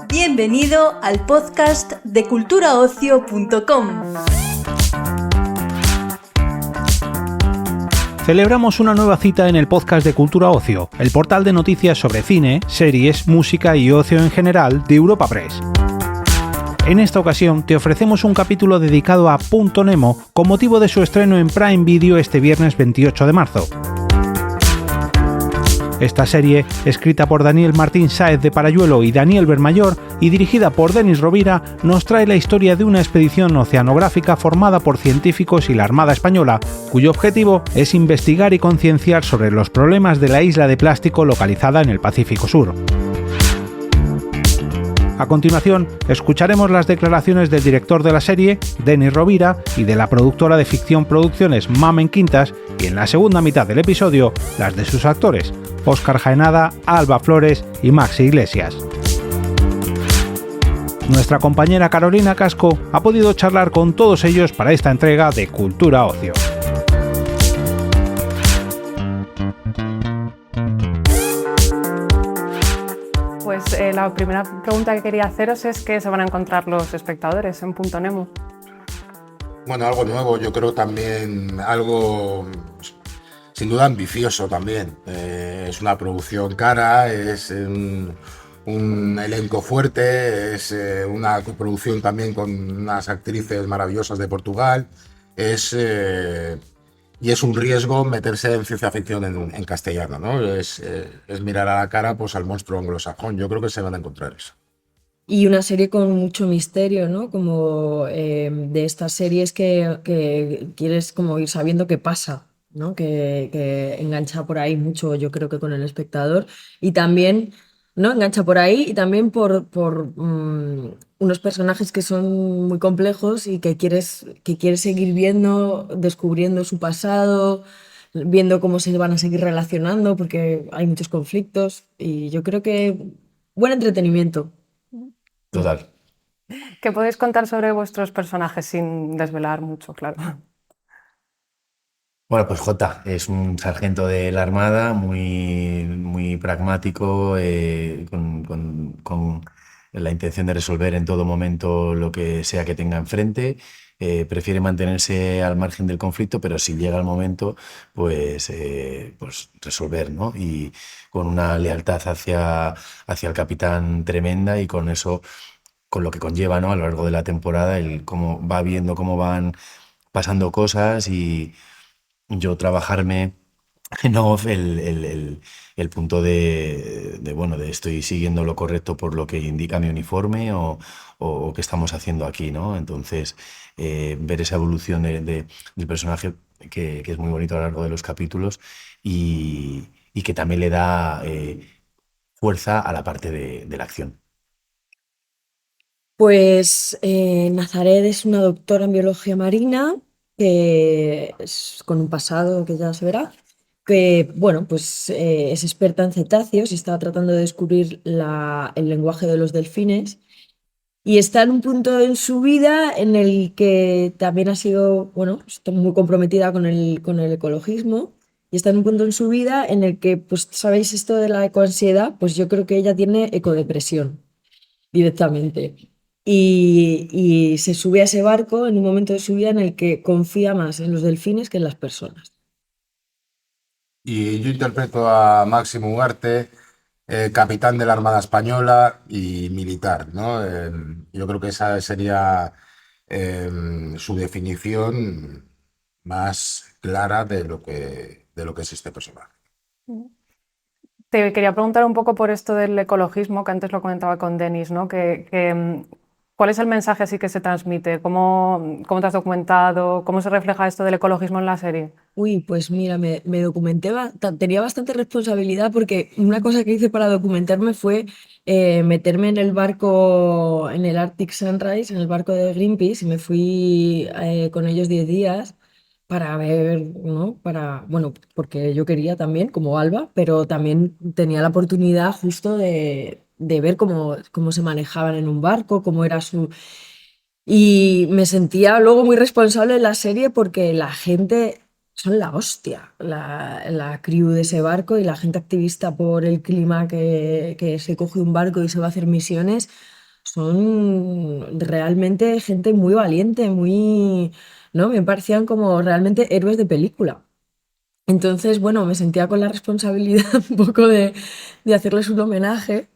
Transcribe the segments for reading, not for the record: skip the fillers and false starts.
Bienvenido al podcast de culturaocio.com. Celebramos una nueva cita en el podcast de Cultura Ocio, el portal de noticias sobre cine, series, música y ocio en general de Europa Press. En esta ocasión te ofrecemos un capítulo dedicado a Punto Nemo con motivo de su estreno en Prime Video este viernes 28 de marzo. Esta serie, escrita por Daniel Martín Sáez de Parayuelo y Daniel Bermayor y dirigida por Denis Rovira, nos trae la historia de una expedición oceanográfica formada por científicos y la Armada Española, cuyo objetivo es investigar y concienciar sobre los problemas de la isla de plástico localizada en el Pacífico Sur. A continuación, escucharemos las declaraciones del director de la serie, Denis Rovira, y de la productora de ficción Producciones Mamen Quintas, y en la segunda mitad del episodio, las de sus actores, Óscar Jaenada, Alba Flores y Maxi Iglesias. Nuestra compañera Carolina Casco ha podido charlar con todos ellos para esta entrega de Cultura Ocio. Pues la primera pregunta que quería haceros es ¿qué se van a encontrar los espectadores en Punto Nemo? Bueno, algo nuevo, yo creo también algo sin duda ambicioso también. Es una producción cara, es un elenco fuerte, es una coproducción también con unas actrices maravillosas de Portugal. Y es un riesgo meterse en ciencia ficción en castellano, ¿no? Es mirar a la cara pues, al monstruo anglosajón. Yo creo que se van a encontrar eso. Y una serie con mucho misterio, ¿no? Como de estas series que quieres como ir sabiendo qué pasa, ¿no? Que engancha por ahí mucho, yo creo que con el espectador. Y también, ¿no? Engancha por ahí y también por unos personajes que son muy complejos y que quieres seguir viendo, descubriendo su pasado, viendo cómo se van a seguir relacionando, porque hay muchos conflictos. Y yo creo que buen entretenimiento. Total. ¿Qué podéis contar sobre vuestros personajes sin desvelar mucho, claro? Bueno, pues Jota es un sargento de la Armada muy pragmático, con la intención de resolver en todo momento lo que sea que tenga enfrente. Prefiere mantenerse al margen del conflicto, pero si llega el momento, pues resolver, ¿no? Y con una lealtad hacia el capitán tremenda y con eso, con lo que conlleva, ¿no? A lo largo de la temporada, el cómo va viendo cómo van pasando cosas y yo trabajarme en off el punto de estoy siguiendo lo correcto por lo que indica mi uniforme o qué estamos haciendo aquí, ¿no? Entonces, ver esa evolución del personaje que es muy bonito a lo largo de los capítulos y que también le da fuerza a la parte de la acción. Pues Nazaret es una doctora en biología marina que es con un pasado que ya se verá, que bueno, pues es experta en cetáceos y está tratando de descubrir el lenguaje de los delfines y está en un punto en su vida en el que también ha sido, bueno, está muy comprometida con el ecologismo y está en un punto en su vida en el que, pues, ¿sabéis esto de la ecoansiedad? Pues yo creo que ella tiene ecodepresión directamente. Y se sube a ese barco en un momento de su vida en el que confía más en los delfines que en las personas. Y yo interpreto a Máximo Ugarte, capitán de la Armada Española y militar, ¿no? Yo creo que esa sería su definición más clara de lo que es este personaje. Te quería preguntar un poco por esto del ecologismo, que antes lo comentaba con Denis, ¿no? ¿Cuál es el mensaje así que se transmite? ¿Cómo te has documentado? ¿Cómo se refleja esto del ecologismo en la serie? Uy, pues mira, me documenté, tenía bastante responsabilidad porque una cosa que hice para documentarme fue meterme en el barco, en el Arctic Sunrise, en el barco de Greenpeace, y me fui con ellos 10 días para ver, ¿no? Bueno, porque yo quería también, como Alba, pero también tenía la oportunidad justo de ver cómo se manejaban en un barco, cómo era su... Y me sentía luego muy responsable en la serie porque la gente son la hostia, la crew de ese barco y la gente activista por el clima que se coge un barco y se va a hacer misiones, son realmente gente muy valiente, muy, ¿no? Me parecían como realmente héroes de película. Entonces, bueno, me sentía con la responsabilidad un poco de hacerles un homenaje,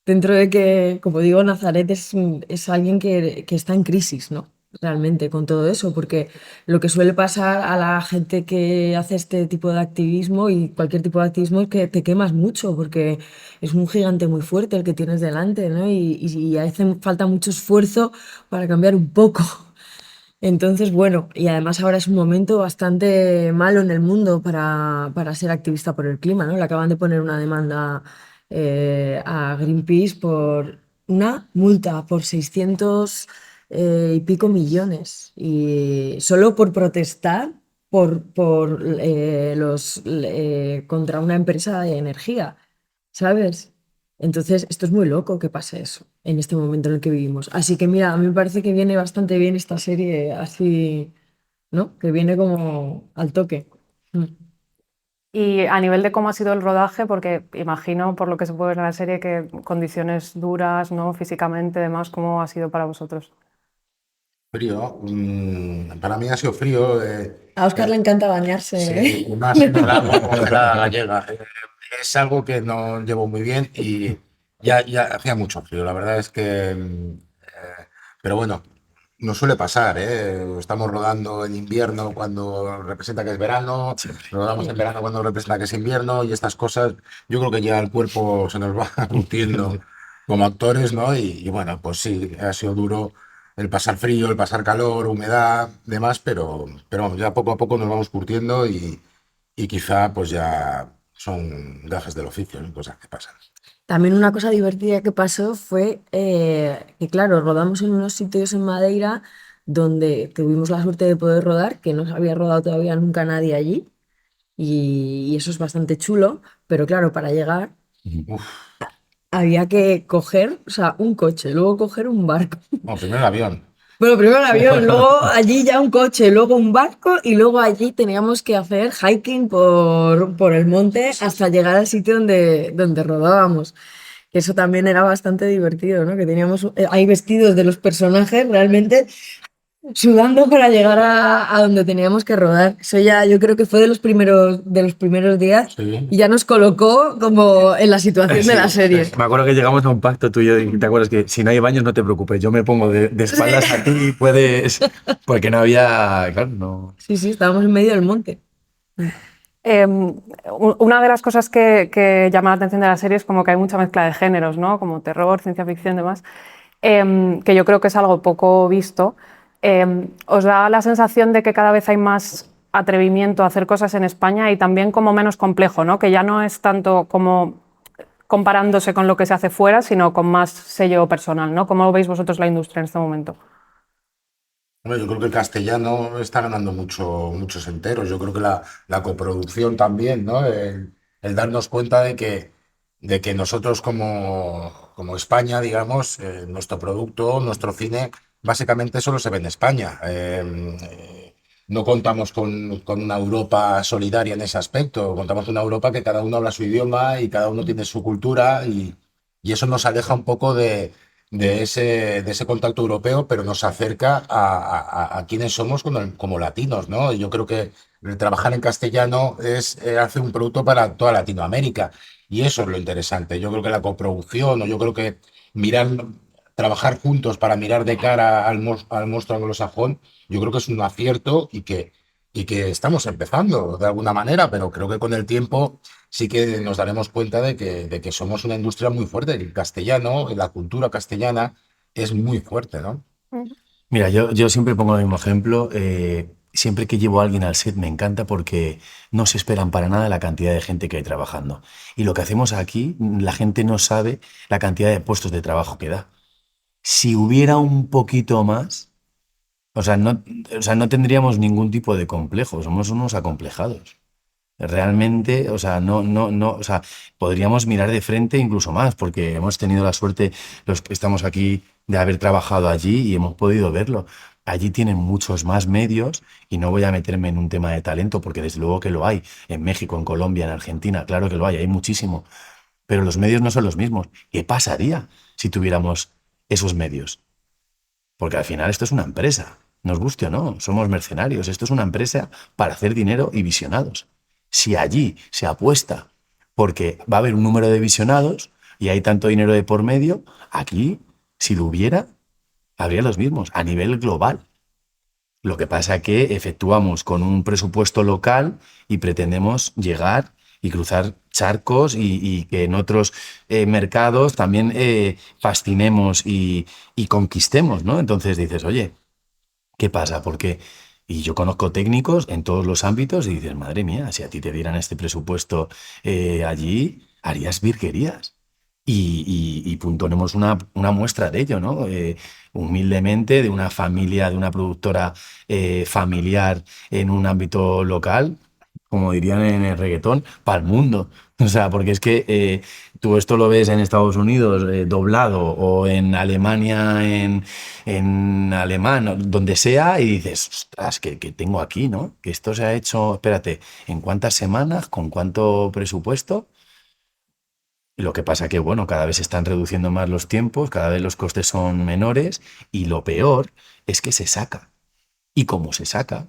dentro de que, como digo, Nazaret es alguien que está en crisis, ¿no? Realmente con todo eso, porque lo que suele pasar a la gente que hace este tipo de activismo y cualquier tipo de activismo es que te quemas mucho, porque es un gigante muy fuerte el que tienes delante, ¿no? Y hace falta mucho esfuerzo para cambiar un poco. Entonces, bueno, y además ahora es un momento bastante malo en el mundo para ser activista por el clima, ¿no? Le acaban de poner una demanda a Greenpeace por una multa por 600 y pico millones. Y solo por protestar contra una empresa de energía, ¿sabes? Entonces, esto es muy loco que pase eso en este momento en el que vivimos. Así que mira, a mí me parece que viene bastante bien esta serie así, ¿no? Que viene como al toque. Mm. Y a nivel de cómo ha sido el rodaje, porque imagino por lo que se puede ver en la serie que condiciones duras, ¿no? Físicamente, además, ¿cómo ha sido para vosotros? Frío, para mí ha sido frío. A Oscar le encanta bañarse, Sí, ¿eh? y más en la gallega. Es algo que no llevo muy bien y ya hacía mucho frío. La verdad es que, pero bueno, no suele pasar, ¿eh? Estamos rodando en invierno cuando representa que es verano, Siempre. rodamos en verano cuando representa que es invierno y estas cosas, yo creo que ya el cuerpo se nos va curtiendo como actores, ¿no? Y bueno, pues sí, ha sido duro el pasar frío, el pasar calor, humedad, demás, pero vamos, ya poco a poco nos vamos curtiendo y quizá pues ya son gajes del oficio, ¿no? Cosas que pasan. También una cosa divertida que pasó fue que, claro, rodamos en unos sitios en Madeira donde tuvimos la suerte de poder rodar, que no se había rodado todavía nunca nadie allí, y eso es bastante chulo, pero claro, para llegar Uf, había que coger, o sea, un coche, luego coger un barco. bueno, primero el avión. Bueno, primero el avión, luego allí ya un coche, luego un barco y luego allí teníamos que hacer hiking por el monte hasta llegar al sitio donde rodábamos. Que eso también era bastante divertido, ¿no? Que teníamos ahí vestidos de los personajes realmente sudando para llegar a donde teníamos que rodar. Eso ya yo creo que fue de los primeros días Sí. y ya nos colocó como en la situación de la serie. Me acuerdo que llegamos a un pacto tú y yo, y te acuerdas que si no hay baños no te preocupes, yo me pongo de espaldas a ti y puedes... Porque no había... Claro, no... Sí, sí, estábamos en medio del monte. Una de las cosas que llama la atención de la serie es como que hay mucha mezcla de géneros, ¿no? Como terror, ciencia ficción y demás, que yo creo que es algo poco visto. ¿Os da la sensación de que cada vez hay más atrevimiento a hacer cosas en España y también como menos complejo, ¿no? Que ya no es tanto como comparándose con lo que se hace fuera, sino con más sello personal, ¿no? ¿Cómo veis vosotros la industria en este momento? Hombre, yo creo que el castellano está ganando muchos enteros. Yo creo que la coproducción también, ¿no? El darnos cuenta de que nosotros como España, digamos, nuestro producto, nuestro cine, básicamente solo se ve en España. No contamos con una Europa solidaria en ese aspecto. Contamos con una Europa que cada uno habla su idioma y cada uno tiene su cultura y eso nos aleja un poco de ese contacto europeo, pero nos acerca a quienes somos como latinos, ¿no? Yo creo que el trabajar en castellano es hacer un producto para toda Latinoamérica y eso es lo interesante. Yo creo que la coproducción o yo creo que mirar, trabajar juntos para mirar de cara al monstruo anglosajón, yo creo que es un acierto y que estamos empezando de alguna manera, pero creo que con el tiempo sí que nos daremos cuenta de que somos una industria muy fuerte. El castellano, la cultura castellana es muy fuerte, ¿no? Mira, yo siempre pongo el mismo ejemplo. Siempre que llevo a alguien al set me encanta porque no se esperan para nada la cantidad de gente que hay trabajando. Y lo que hacemos aquí, la gente no sabe la cantidad de puestos de trabajo que da. Si hubiera un poquito más, o sea, no tendríamos ningún tipo de complejo, somos unos acomplejados. Realmente, o sea, o sea, podríamos mirar de frente incluso más, porque hemos tenido la suerte, los que estamos aquí, de haber trabajado allí y hemos podido verlo. Allí tienen muchos más medios y no voy a meterme en un tema de talento, porque desde luego que lo hay. En México, en Colombia, en Argentina, claro que lo hay muchísimo. Pero los medios no son los mismos. ¿Qué pasaría si tuviéramos esos medios? Porque al final esto es una empresa, nos guste o no, somos mercenarios, esto es una empresa para hacer dinero y visionados. Si allí se apuesta porque va a haber un número de visionados y hay tanto dinero de por medio, aquí, si lo hubiera, habría los mismos, a nivel global. Lo que pasa es que efectuamos con un presupuesto local y pretendemos llegar y cruzar charcos y que en otros mercados también fascinemos y conquistemos, ¿no? Entonces dices, oye, ¿qué pasa? Porque, y yo conozco técnicos en todos los ámbitos y dices, madre mía, si a ti te dieran este presupuesto allí, harías virguerías. Y ponemos una muestra de ello, ¿no? Humildemente, de una familia, de una productora familiar en un ámbito local, como dirían en el reggaetón, para el mundo. O sea, porque es que tú esto lo ves en Estados Unidos doblado o en Alemania en alemán, o donde sea, y dices, ostras, que tengo aquí, ¿no? Que esto se ha hecho, espérate, ¿en cuántas semanas? ¿Con cuánto presupuesto? Lo que pasa que, bueno, cada vez se están reduciendo más los tiempos, cada vez los costes son menores y lo peor es que se saca. Y como se saca,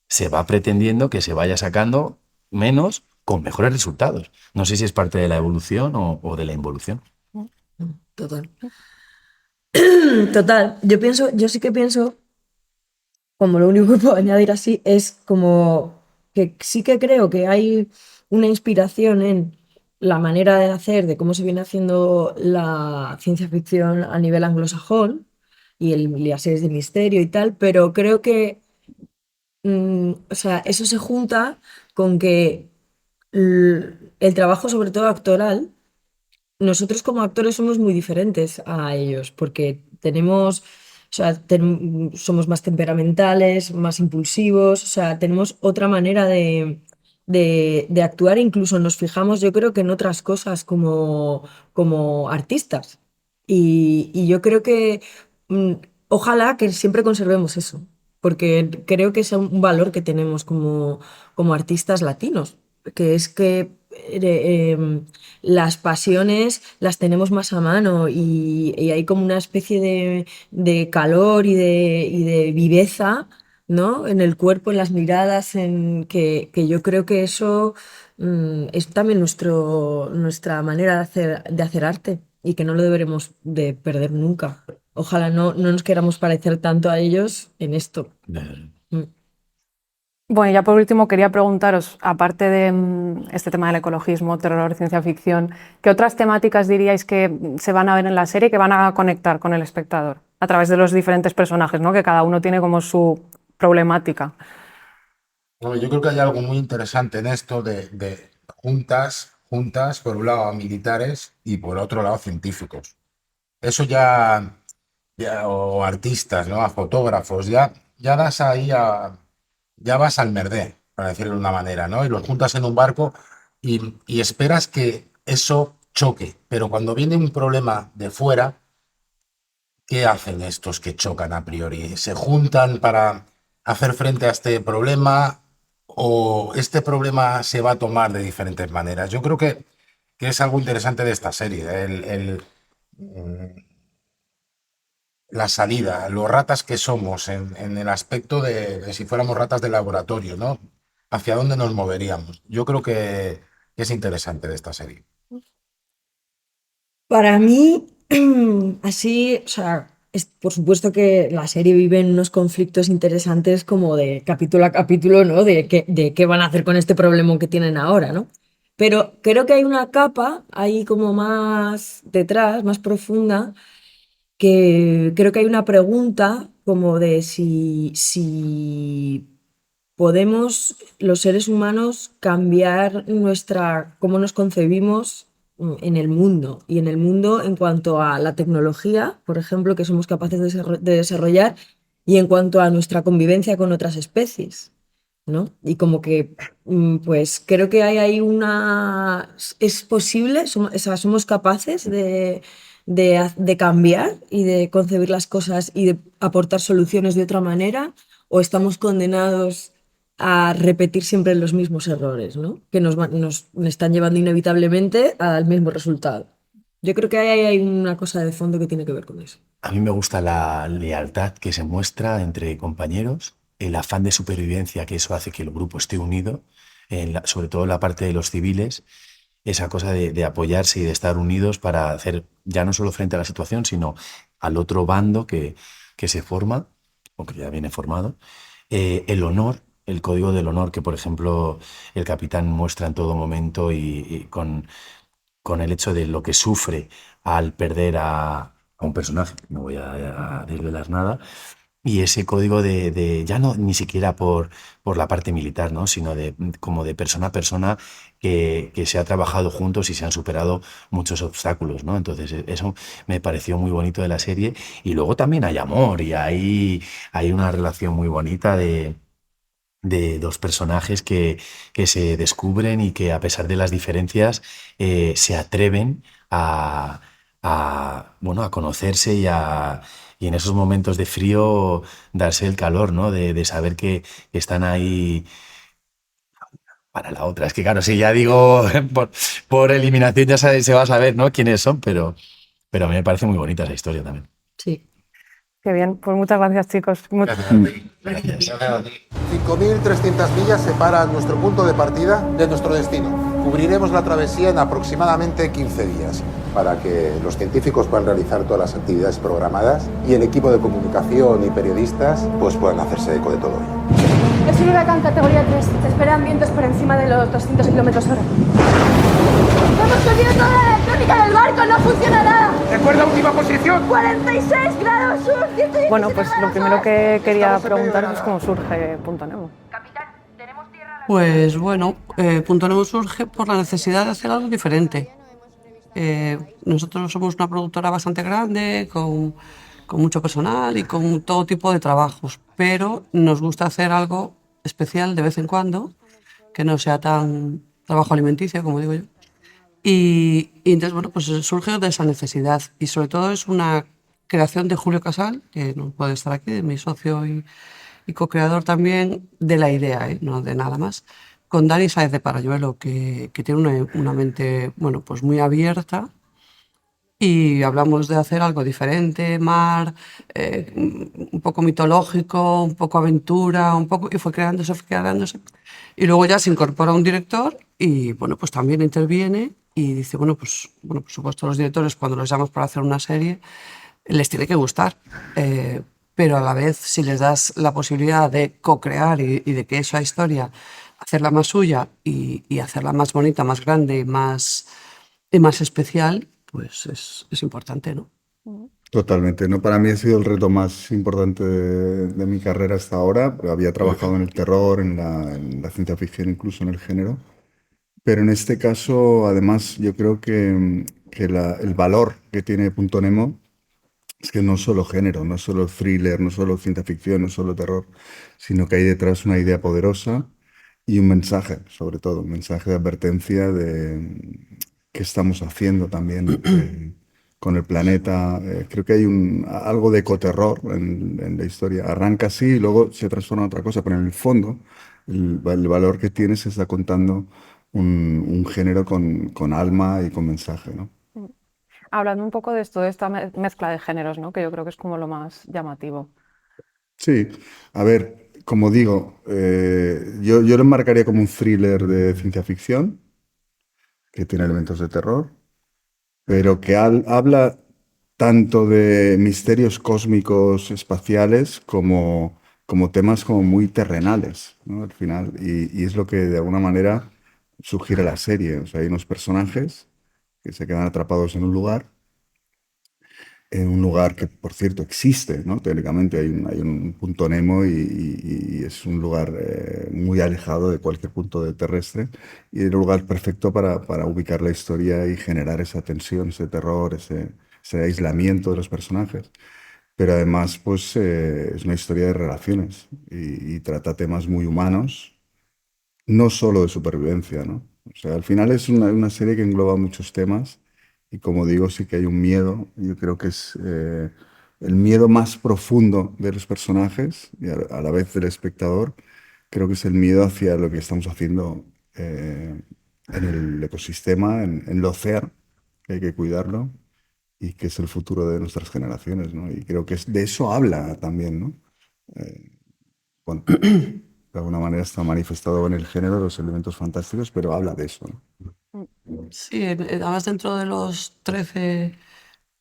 se va pretendiendo que se vaya sacando menos con mejores resultados. No sé si es parte de la evolución o de la involución. Total. Total. Yo sí que pienso, como lo único que puedo añadir así, es como que sí que creo que hay una inspiración en la manera de hacer, de cómo se viene haciendo la ciencia ficción a nivel anglosajón y las series de misterio y tal, pero creo que o sea, eso se junta con que el trabajo, sobre todo actoral, nosotros como actores somos muy diferentes a ellos, porque tenemos, o sea, somos más temperamentales, más impulsivos, o sea, tenemos otra manera de actuar, e incluso nos fijamos, yo creo que en otras cosas como artistas. Y yo creo que mm, ojalá que siempre conservemos eso, porque creo que es un valor que tenemos como artistas latinos, que es que las pasiones las tenemos más a mano y hay como una especie de calor y de viveza, ¿no? En el cuerpo, en las miradas, que yo creo que eso es también nuestra manera de hacer arte y que no lo deberemos de perder nunca. Ojalá no nos queramos parecer tanto a ellos en esto. Mm. Bueno, ya por último quería preguntaros, aparte de este tema del ecologismo, terror, ciencia ficción, ¿qué otras temáticas diríais que se van a ver en la serie que van a conectar con el espectador a través de los diferentes personajes, ¿no? Que cada uno tiene como su problemática? Bueno, yo creo que hay algo muy interesante en esto de juntas, por un lado a militares y por otro lado científicos. Eso o artistas, ¿no? A fotógrafos, ya das ahí ya vas al Merdé, para decirlo de una manera, ¿no? Y los juntas en un barco y esperas que eso choque. Pero cuando viene un problema de fuera, ¿qué hacen estos que chocan a priori? ¿Se juntan para hacer frente a este problema o este problema se va a tomar de diferentes maneras? Yo creo que es algo interesante de esta serie, la salida, los ratas que somos en el aspecto de si fuéramos ratas de laboratorio, ¿no? ¿Hacia dónde nos moveríamos? Yo creo que es interesante de esta serie. Para mí, así, o sea, por supuesto que la serie vive en unos conflictos interesantes como de capítulo a capítulo, ¿no? De qué van a hacer con este problema que tienen ahora, ¿no? Pero creo que hay una capa ahí como más detrás, más profunda, que creo que hay una pregunta como de si podemos los seres humanos cambiar cómo nos concebimos en el mundo y en el mundo en cuanto a la tecnología, por ejemplo, que somos capaces de desarrollar y en cuanto a nuestra convivencia con otras especies. ¿no? Y como que, pues creo que hay ahí es posible, o sea, somos capaces de cambiar y de concebir las cosas y de aportar soluciones de otra manera, o estamos condenados a repetir siempre los mismos errores, ¿no? Que nos están llevando inevitablemente al mismo resultado. Yo creo que hay una cosa de fondo que tiene que ver con eso. A mí me gusta la lealtad que se muestra entre compañeros, el afán de supervivencia que eso hace que el grupo esté unido, sobre todo en la parte de los civiles, esa cosa de apoyarse y de estar unidos para hacer ya no solo frente a la situación, sino al otro bando que se forma, o que ya viene formado. El honor, el código del honor que, por ejemplo, el capitán muestra en todo momento y con el hecho de lo que sufre al perder a un personaje, no voy a desvelar nada, y ese código ya no ni siquiera por la parte militar, ¿no? Sino como de persona a persona que se ha trabajado juntos y se han superado muchos obstáculos, ¿no? Entonces eso me pareció muy bonito de la serie. Y luego también hay amor y hay una relación muy bonita de dos personajes que se descubren y que a pesar de las diferencias se atreven bueno, a conocerse y en esos momentos de frío darse el calor, ¿no? De saber que están ahí para la otra. Es que claro, si ya digo por eliminación ya se va a saber, ¿no? Quiénes son, pero a mí me parece muy bonita esa historia también. Sí. Qué bien, pues muchas gracias, chicos. Gracias. 5.300 millas separan nuestro punto de partida de nuestro destino. Cubriremos la travesía en aproximadamente 15 días para que los científicos puedan realizar todas las actividades programadas y el equipo de comunicación y periodistas pues puedan hacerse eco de todo ello. Es un huracán categoría 3. Se esperan vientos por encima de los 200 km/h. Hemos perdido toda la electrónica del barco, no funciona nada. Recuerda última posición. 46 grados sur, 117 Bueno, pues lo grados primero oeste. que quería Estamos en medio de preguntaros es nada. cómo surge Punto Nemo. Pues bueno, Punto Nemo surge por la necesidad de hacer algo diferente. Nosotros somos una productora bastante grande, con mucho personal y con todo tipo de trabajos, pero nos gusta hacer algo especial de vez en cuando, que no sea tan trabajo alimenticio, como digo yo. Y entonces, bueno, pues surge de esa necesidad y sobre todo es una creación de Julio Casal, que no puede estar aquí, de mi socio y co-creador también de la idea, no de nada más, con Dani Sáez de Parayuelo, que tiene una mente, bueno, pues muy abierta y hablamos de hacer algo diferente, mar, un poco mitológico, un poco aventura, un poco, y fue creándose. Y luego ya se incorpora un director y, bueno, pues también interviene y dice, bueno, por supuesto los directores cuando los llamas para hacer una serie les tiene que gustar, pero a la vez si les das la posibilidad de co-crear y de que esa historia, hacerla más suya y hacerla más bonita, más grande y más especial, pues es importante, ¿no? Totalmente, ¿no? Para mí ha sido el reto más importante de mi carrera hasta ahora. Había trabajado en el terror, en la ciencia ficción, incluso en el género. Pero en este caso, además, yo creo que el valor que tiene Punto Nemo es que no es solo género, no es solo thriller, no es solo ciencia ficción, no es solo terror, sino que hay detrás una idea poderosa y un mensaje, sobre todo, un mensaje de advertencia de qué estamos haciendo también con el planeta. Creo que hay algo de ecoterror en la historia. Arranca así y luego se transforma en otra cosa, pero en el fondo el valor que tiene se está contando un género con alma y con mensaje, ¿no? Hablando un poco de esto, de esta mezcla de géneros, ¿no? Que yo creo que es como lo más llamativo. Sí, a ver, como digo, yo lo enmarcaría como un thriller de ciencia ficción, que tiene elementos de terror, pero que habla tanto de misterios cósmicos espaciales como temas como muy terrenales, ¿no? Al final, y es lo que de alguna manera sugiere la serie. O sea, hay unos personajes que se quedan atrapados en un lugar que, por cierto, existe, ¿no? Teóricamente hay un punto Nemo y es un lugar muy alejado de cualquier punto terrestre y es el lugar perfecto para ubicar la historia y generar esa tensión, ese terror, ese aislamiento de los personajes. pero además pues es una historia de relaciones y trata temas muy humanos, no solo de supervivencia, ¿no? O sea, al final es una serie que engloba muchos temas y como digo, sí que hay un miedo, yo creo que es el miedo más profundo de los personajes y a la vez del espectador, creo que es el miedo hacia lo que estamos haciendo en el ecosistema, en el océano, que hay que cuidarlo y que es el futuro de nuestras generaciones, ¿no? Y creo que de eso habla también, ¿no? Bueno, de alguna manera está manifestado en el género de los elementos fantásticos, pero habla de eso, ¿no? Sí, además dentro de los 13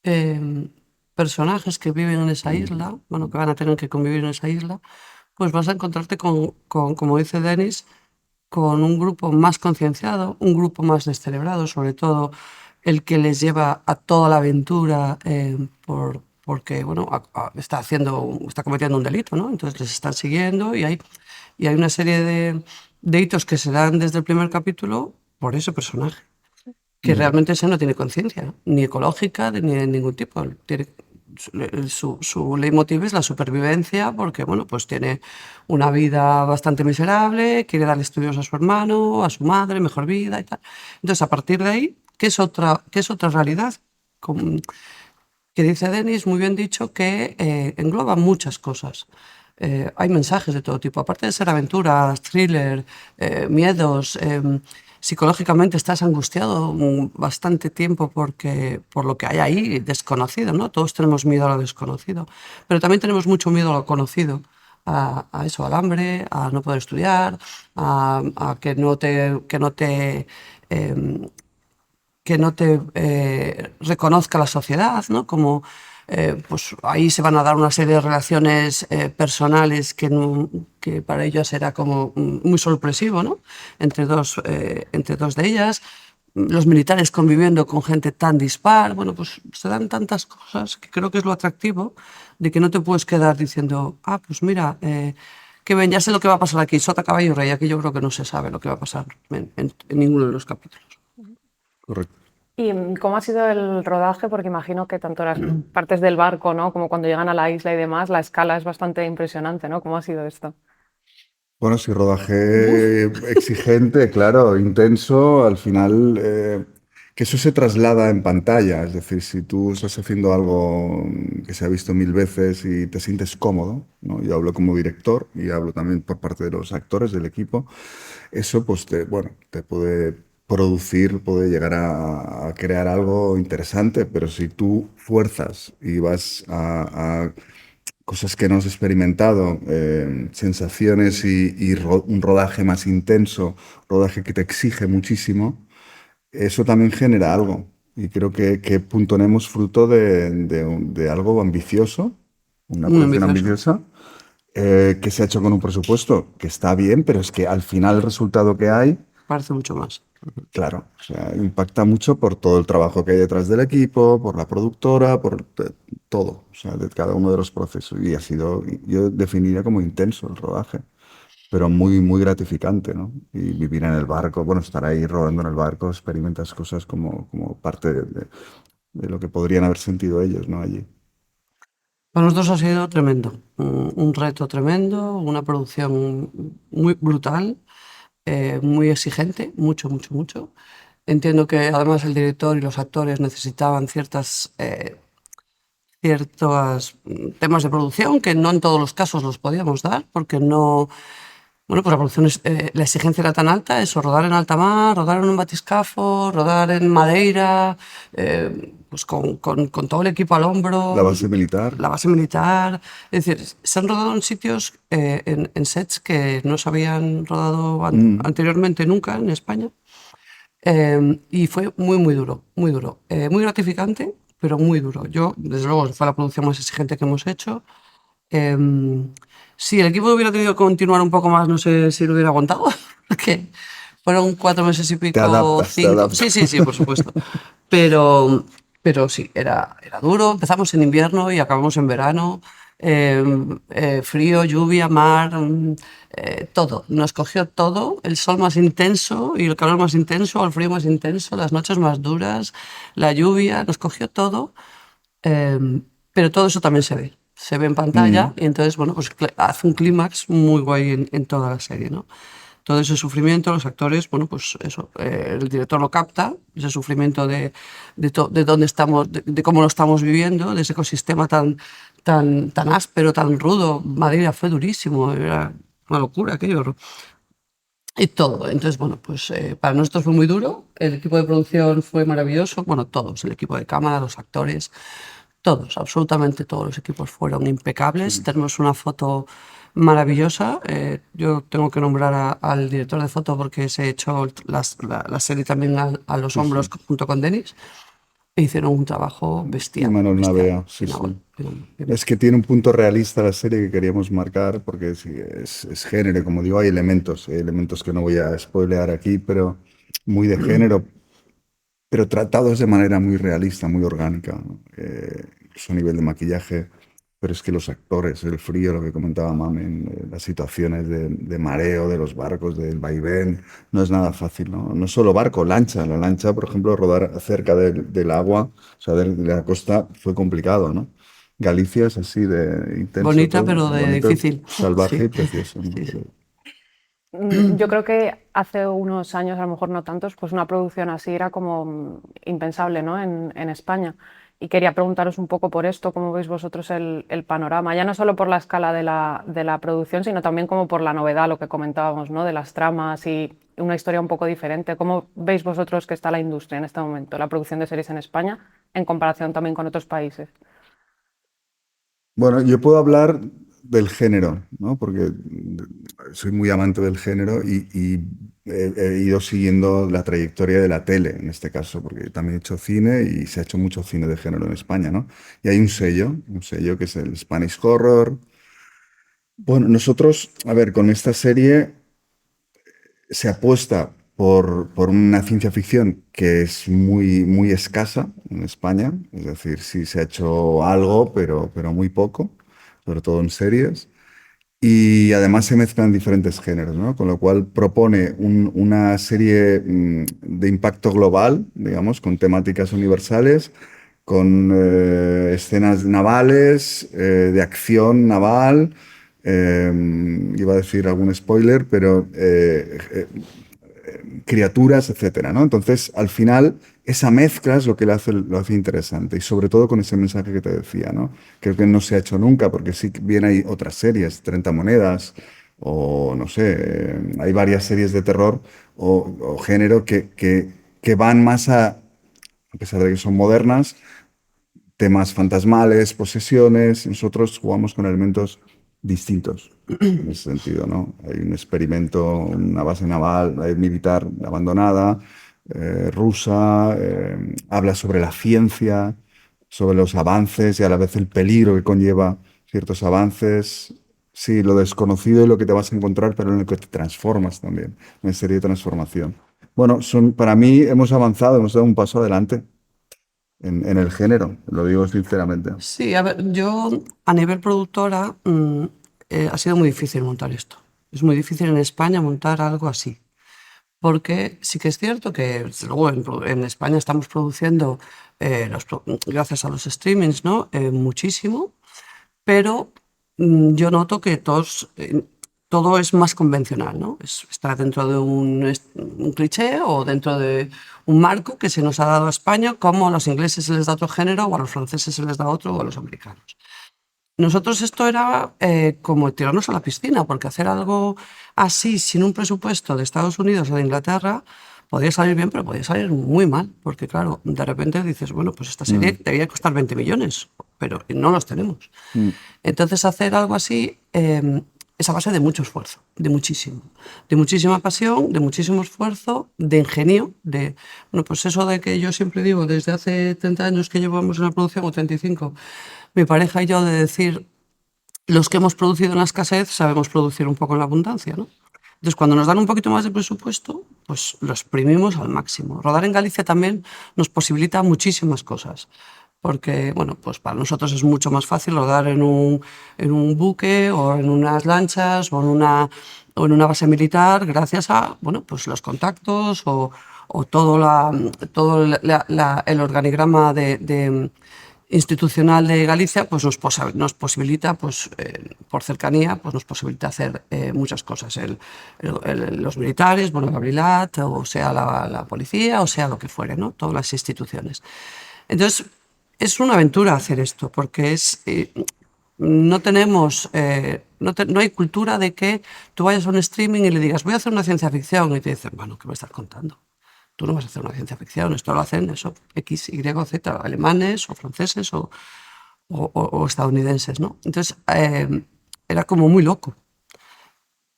eh, personajes que viven en esa isla, bueno, que van a tener que convivir en esa isla, pues vas a encontrarte como dice Denis, con un grupo más concienciado, un grupo más descerebrado, sobre todo el que les lleva a toda la aventura porque bueno, está cometiendo un delito, ¿no? Entonces les están siguiendo y hay una serie de hitos que se dan desde el primer capítulo por ese personaje, que realmente ese no tiene conciencia, ni ecológica ni de ningún tipo. Su leitmotiv es la supervivencia porque, bueno, pues tiene una vida bastante miserable, quiere darle estudios a su hermano, a su madre, mejor vida y tal. Entonces, a partir de ahí, ¿qué es otra realidad? Que dice Denis, muy bien dicho, que engloba muchas cosas. Hay mensajes de todo tipo, aparte de ser aventuras, thriller, miedos. Psicológicamente estás angustiado bastante tiempo por lo que hay ahí desconocido, ¿no? Todos tenemos miedo a lo desconocido, pero también tenemos mucho miedo a lo conocido, a eso, al hambre, a no poder estudiar, a que no te reconozca la sociedad, ¿no? Como pues ahí se van a dar una serie de relaciones personales que para ellos será como muy sorpresivo, ¿no? Entre dos de ellas, los militares conviviendo con gente tan dispar, bueno, pues se dan tantas cosas que creo que es lo atractivo de que no te puedes quedar diciendo, pues mira, que ven, ya sé lo que va a pasar aquí, sota, caballo, rey. Aquí yo creo que no se sabe lo que va a pasar en ninguno de los capítulos. Correcto. ¿Y cómo ha sido el rodaje? Porque imagino que tanto las partes del barco, ¿no?, como cuando llegan a la isla y demás, la escala es bastante impresionante, ¿no? ¿Cómo ha sido esto? Bueno, sí, rodaje exigente, claro, intenso, al final, que eso se traslada en pantalla, es decir, si tú estás haciendo algo que se ha visto 1000 veces y te sientes cómodo, ¿no? Yo hablo como director y hablo también por parte de los actores del equipo, eso pues te puede producir, puede llegar a crear algo interesante, pero si tú fuerzas y vas a cosas que no has experimentado, sensaciones y un rodaje más intenso, rodaje que te exige muchísimo, eso también genera algo. Y creo que Puntonem es fruto de algo ambicioso, una producción ambiciosa, que se ha hecho con un presupuesto que está bien, pero es que al final el resultado que hay... Parece mucho más. Claro, o sea, impacta mucho por todo el trabajo que hay detrás del equipo, por la productora, por todo, o sea, de cada uno de los procesos. Y ha sido, yo definiría como intenso el rodaje, pero muy, muy gratificante, ¿no? Y vivir en el barco, bueno, estar ahí rodando en el barco, experimentas cosas como parte de lo que podrían haber sentido ellos, ¿no? Allí. Para nosotros ha sido tremendo, un reto tremendo, una producción muy brutal. Muy exigente, mucho. Entiendo que además el director y los actores necesitaban ciertos temas de producción que no en todos los casos los podíamos dar, porque no... Bueno, pues la producción, la exigencia era tan alta, eso, rodar en alta mar, rodar en un batiscafo, rodar en Madeira, pues con todo el equipo al hombro. La base militar. La base militar. Es decir, se han rodado en sitios, en sets que no se habían rodado anteriormente nunca en España. Y fue muy duro, muy duro. Muy gratificante, pero muy duro. Yo, desde luego, fue la producción más exigente que hemos hecho. Si el equipo hubiera tenido que continuar un poco más, no sé si lo hubiera aguantado, porque fueron 4 meses y pico, te adaptas. 5. Sí, por supuesto. Pero sí, era duro. Empezamos en invierno y acabamos en verano. Frío, lluvia, mar, todo. Nos cogió todo, el sol más intenso y el calor más intenso, el frío más intenso, las noches más duras, la lluvia, nos cogió todo. Pero todo eso también se ve. se ve en pantalla y entonces, bueno, pues hace un clímax muy guay en toda la serie, ¿no? Todo ese sufrimiento, los actores, bueno, pues eso, el director lo capta, ese sufrimiento de dónde estamos, de cómo lo estamos viviendo, de ese ecosistema tan áspero, tan rudo. Madrid fue durísimo, era una locura aquello. Y todo. Entonces, bueno, pues para nosotros fue muy duro, el equipo de producción fue maravilloso, bueno, todos, el equipo de cámara, los actores, todos, absolutamente todos los equipos fueron impecables. Tenemos una foto maravillosa. Yo tengo que nombrar al director de foto porque se echó la serie también a los hombros junto con Denis. E hicieron un trabajo bestial. Manuel bestial. Navea, sí. Es que tiene un punto realista la serie que queríamos marcar, porque sí, es género, como digo, hay elementos que no voy a spoilear aquí, pero muy de género, pero tratados de manera muy realista, muy orgánica, ¿no? Incluso a nivel de maquillaje. Pero es que los actores, el frío, lo que comentaba Mamen, las situaciones de mareo, de los barcos, del vaivén, no es nada fácil, ¿no? No solo barco, lancha. La lancha, por ejemplo, rodar cerca del agua, o sea, de la costa, fue complicado, ¿no? Galicia es así de intenso. Bonita, pero difícil. Salvaje y precioso, ¿no? Sí. Yo creo que hace unos años, a lo mejor no tantos, pues una producción así era como impensable, ¿no? en España. Y quería preguntaros un poco por esto, cómo veis vosotros el panorama, ya no solo por la escala de la producción, sino también como por la novedad, lo que comentábamos, ¿no? De las tramas y una historia un poco diferente. ¿Cómo veis vosotros que está la industria en este momento, la producción de series en España, en comparación también con otros países? Bueno, yo puedo hablar del género, ¿no? Porque soy muy amante del género y he ido siguiendo la trayectoria de la tele, en este caso, porque también he hecho cine y se ha hecho mucho cine de género en España, ¿no? Y hay un sello que es el Spanish Horror. Bueno, nosotros, a ver, con esta serie se apuesta por una ciencia ficción que es muy, muy escasa en España, es decir, sí se ha hecho algo, pero muy poco, sobre todo en series. Y además se mezclan diferentes géneros, ¿no? Con lo cual propone una serie de impacto global, digamos, con temáticas universales, con escenas navales, de acción naval. Iba a decir algún spoiler, pero criaturas, etcétera, ¿no? Entonces, al final, esa mezcla es lo que lo hace interesante, y sobre todo con ese mensaje que te decía, ¿no? Creo que no se ha hecho nunca, porque sí que bien hay otras series, 30 monedas, o no sé, hay varias series de terror o género que van más a pesar de que son modernas, temas fantasmales, posesiones. Nosotros jugamos con elementos distintos en ese sentido, ¿no? Hay un experimento, una base naval militar abandonada, rusa, habla sobre la ciencia, sobre los avances y a la vez el peligro que conlleva ciertos avances. Sí, lo desconocido y lo que te vas a encontrar, pero en lo que te transformas también, una serie de transformación. Bueno, para mí hemos avanzado, hemos dado un paso adelante en el género, lo digo sinceramente. Sí, a ver, yo a nivel productora ha sido muy difícil montar esto. Es muy difícil en España montar algo así. Porque sí que es cierto que luego en España estamos produciendo, gracias a los streamings, ¿no? Muchísimo, pero yo noto que todo es más convencional, ¿no? Está dentro de un cliché o dentro de un marco que se nos ha dado a España, como a los ingleses se les da otro género, o a los franceses se les da otro, o a los americanos. Nosotros esto era como tirarnos a la piscina, porque hacer algo así sin un presupuesto de Estados Unidos o de Inglaterra podía salir bien, pero podía salir muy mal, porque claro, de repente dices, bueno, pues esta serie debería costar 20 millones, pero no los tenemos. Entonces hacer algo así es a base de mucho esfuerzo, de muchísima pasión, de muchísimo esfuerzo, de ingenio, bueno, pues eso de que yo siempre digo, desde hace 30 años que llevamos en la producción, o 35, mi pareja y yo, de decir, los que hemos producido en la escasez sabemos producir un poco en la abundancia, ¿no? Entonces, cuando nos dan un poquito más de presupuesto, pues lo exprimimos al máximo. Rodar en Galicia también nos posibilita muchísimas cosas, porque, bueno, pues para nosotros es mucho más fácil rodar en un buque o en unas lanchas o en una base militar, gracias a, bueno, pues los contactos o todo el organigrama institucional de Galicia pues nos posibilita, pues, por cercanía, pues nos posibilita hacer muchas cosas. Los militares, bueno, Gabrilat, o sea la policía, o sea lo que fuere, ¿no? Todas las instituciones. Entonces, es una aventura hacer esto, porque no tenemos, no hay cultura de que tú vayas a un streaming y le digas, voy a hacer una ciencia ficción, y te dicen, bueno, ¿qué me estás contando? Tú no vas a hacer una ciencia ficción, esto lo hacen X, Y, Z, alemanes o franceses o estadounidenses, ¿no? Entonces, era como muy loco.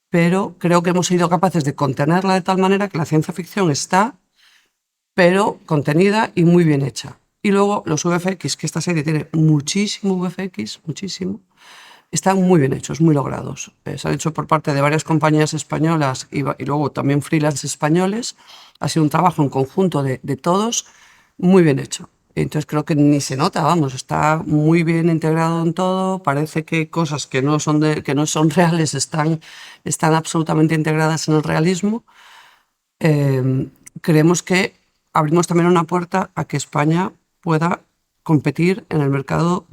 Pero creo que hemos sido capaces de contenerla de tal manera que la ciencia ficción está, pero contenida y muy bien hecha. Y luego los VFX, que esta serie tiene muchísimo VFX, muchísimo, están muy bien hechos, muy logrados. Se han hecho por parte de varias compañías españolas y luego también freelance españoles. Ha sido un trabajo en conjunto de todos, muy bien hecho. Entonces creo que ni se nota, vamos, está muy bien integrado en todo. Parece que cosas que no son reales están absolutamente integradas en el realismo. Creemos que abrimos también una puerta a que España pueda competir en el mercado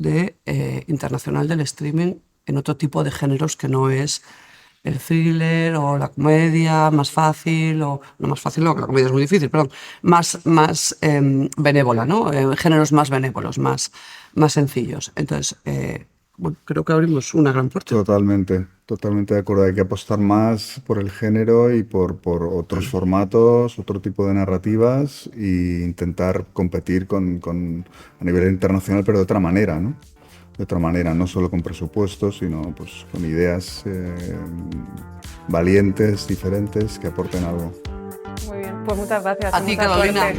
internacional del streaming en otro tipo de géneros que no es el thriller o la comedia más fácil, o no más fácil, no, que la comedia es muy difícil, perdón, más benévola, ¿no? Géneros más benévolos, más sencillos. Entonces, bueno, creo que abrimos una gran puerta. Totalmente de acuerdo. Hay que apostar más por el género y por otros formatos, otro tipo de narrativas e intentar competir a nivel internacional, pero de otra manera, ¿no? De otra manera, no solo con presupuestos, sino pues con ideas valientes, diferentes, que aporten algo. Muy bien, pues muchas gracias. A ti, Carolina.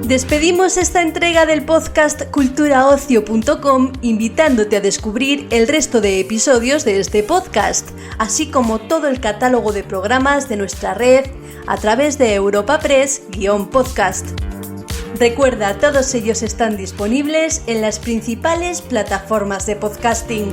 Despedimos esta entrega del podcast culturaocio.com invitándote a descubrir el resto de episodios de este podcast, así como todo el catálogo de programas de nuestra red a través de Europa Press-podcast. Recuerda, todos ellos están disponibles en las principales plataformas de podcasting.